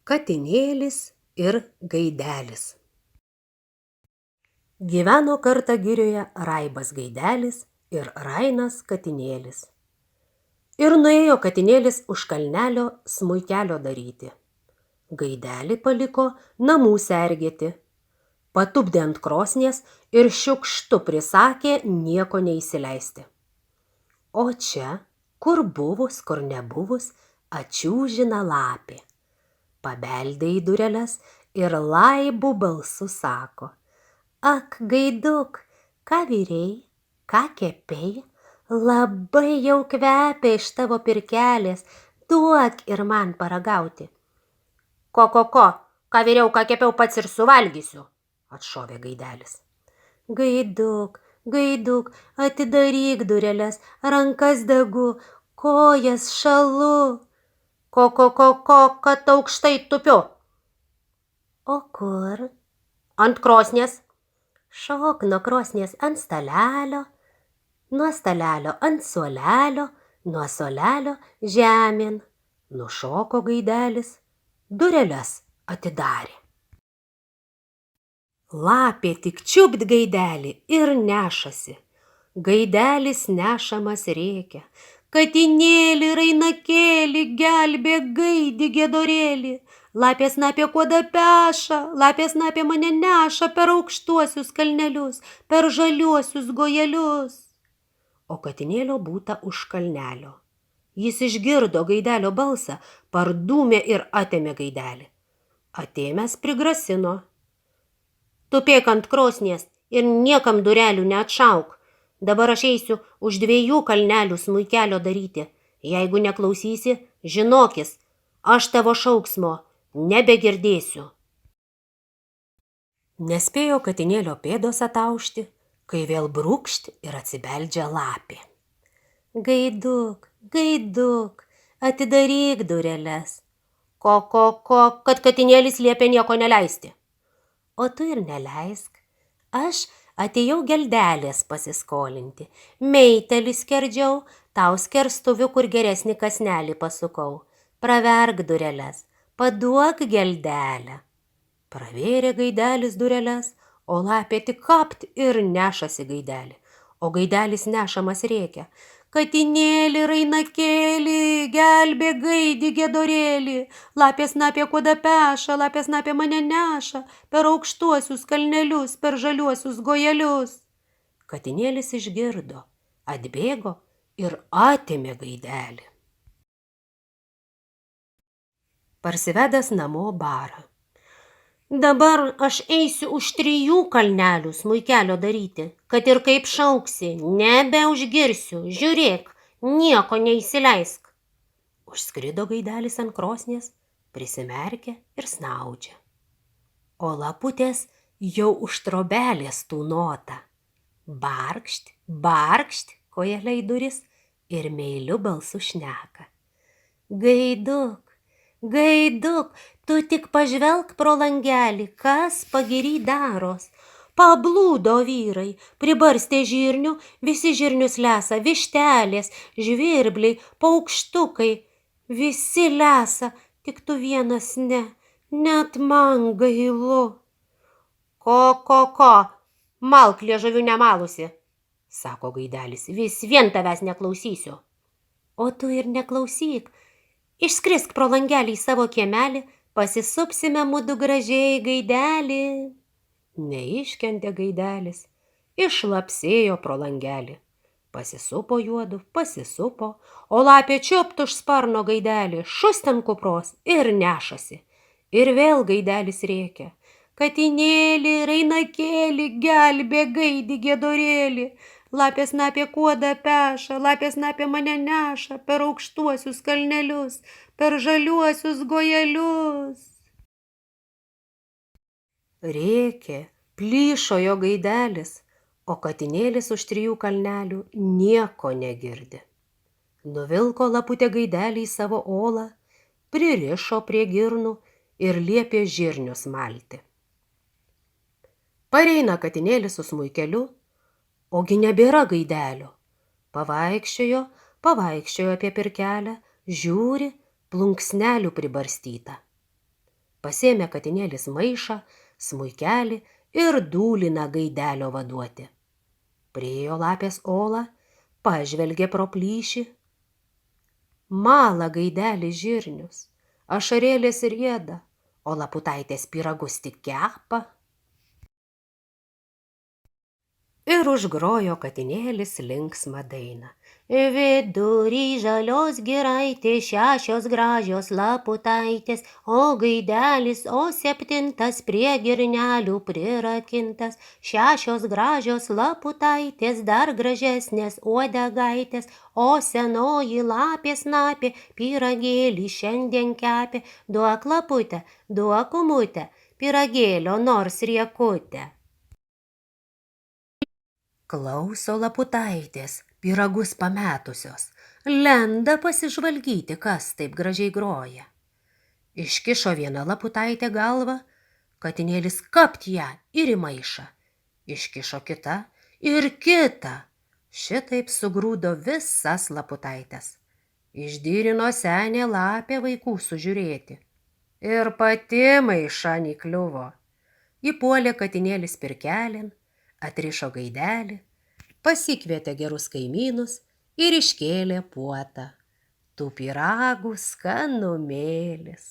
Katinėlis ir gaidelis. Gyveno kartą girioje Raibas gaidelis ir Rainas katinėlis. Ir nuėjo katinėlis už kalnelio smuikelio daryti. Gaidelį paliko namų sergėti. Patupdė ant krosnies ir šiukštu prisakė nieko neįsileisti. O čia, kur buvus, kur nebuvus, ačiūžina lapė. Pabeldė į dureles ir laibų balsu sako: Ak, gaiduk, ką virei, ką kepei, labai jau kvepia iš tavo pirkelės, duok ir man paragauti. Ko, ką viriau, ką kepiau, pats ir suvalgysiu, atšovė gaidelis. Gaiduk, gaiduk, atidaryk dureles, rankas degu, kojas šalu. Ko, kad aukštai tupiu. O kur? Ant krosnies. Šok nuo krosnies ant stalelio, nuo stalelio ant suolelio, nuo suolelio žemėn. Nušoko gaidelis, dureles atidarė. Lapė tik čiupt gaidelį ir nešasi. Gaidelis nešamas rėkia: Katinėli, rainakėli, gelbėk, gaidi, giedorėli. Lapė snapė kuodą peša, lapė snapė mane neša per aukštuosius kalnelius, per žaliuosius gojelius. O katinėlio būta už kalnelio. Jis išgirdo gaidelio balsą, pardūmė ir atėmė gaidelį. Atėmęs prigrasino: Tupėk ant krosnies ir niekam durelių neatšauk. Dabar aš eisiu už 2 kalnelių smuikelio daryti. Jeigu neklausysi, žinokis, aš tavo šauksmo nebegirdėsiu. Nespėjo katinėlio pėdos ataušti, kai vėl brūkšt ir atsibeldžia lapė. Gaiduk, gaiduk, atidaryk dureles. Ko, kad katinėlis liepė nieko neleisti. O tu ir neleisk. Aš atėjau geldelės pasiskolinti. Meitelį skerdžiau, tau skerstuviu, kur geresnį kasnelį pasukau. Praverk dureles, paduok geldelę. Pravėrė gaidelis dureles, o lapė tik kapt ir nešasi gaidelį. O gaidelis nešamas rėkia: Katinėli, rainakėli, gelbėk, gaidi, giedorėli. Lapė snapė kuodą peša, lapė snapė mane neša per aukštuosius kalnelius, per žaliuosius gojelius. Katinėlis išgirdo, atbėgo ir atėmė gaidelį. Parsivedęs namo barą. Dabar aš eisiu už 3 kalnelių smuikelio daryti, kad ir kaip šauksi, nebeužgirsiu, žiūrėk, nieko neįsileisk. Užskrido gaidelis ant krosnies, prisimerkė ir snaudžia. O laputės jau už trobelės tūnota. Barkšt, barkšt, kojelė į duris ir meiliu balsu šneka: Gaiduk, gaiduk, tu tik pažvelk pro langelį, kas pagiry daros. Pablūdo vyrai, pribarstė žirnių, visi žirnius lesa, vištelės, žvirbliai, paukštukai, visi lesa, tik tu vienas ne, net man gailu. Ko, malk liežuviu nemalusi, sako gaidelis, vis vien tavęs neklausysiu. O tu ir neklausyk. Išskrisk pro langelį į savo kiemelį, pasisupsime mudu gražiai, gaidelį. Neiškentė gaidelis, išlapsėjo pro langelį. Pasisupo juodu, pasisupo, o lapė čiupt už sparno gaidelį, šust ant kupros ir nešasi. Ir vėl gaidelis rėkia: Katinėli, rainakėli, gelbėk, gaidi, giedorėli. Lapė snapė kuodą peša, lapė snapė mane neša per aukštuosius kalnelius, per žaliuosius gojelius. Rėkė, plyšojo gaidelis, o katinėlis už 3 kalnelių nieko negirdi. Nuvilko laputė gaidelį į savo olą, pririšo prie girnų ir liepė žirnius malti. Pareina katinėlis su smuikeliu, ogi nebėra gaidelio. Pavaikščiojo apie pirkelę, žiūri, plunksnelių pribarstyta. Pasėmė katinėlis maišą, smuikelį ir dūliną Gaidelio vaduoti. Priėjo lapės olą, pažvelgė pro plyšį. Mala Gaidelis žirnius, ašarėlės rieda, o Laputaitės pyragus tik kepa. Ir užgrojo katinėlis linksmą dainą. Vidury žalios giraitės 6 gražios Laputaitės, o Gaidelis, o 7 prie girnelių prirakintas. 6 gražios Laputaitės, dar gražesnės uodegaitės, o senoji lapė snapė pyragėlį šiandien kepė. Duok Lapute, duok Kūmute, pyragėlio nors riekutę. Klauso Laputaitės, pyragus pametusios, lenda pasižvalgyti, kas taip gražiai groja. Iškišo viena Laputaitė galvą, katinėlis kapt ją ir į maišą. Iškišo kita ir kitą. Šitaip sugrūdo visas Laputaites. Išdyrino senė lapė vaikų sužiūrėti. Ir pati maišan įkliuvo. Įpuolė katinėlis pirkelin, atrišo Gaidelį, pasikvietė gerus kaimynus ir iškėlė puotą. Tų pyragų skanumėlis.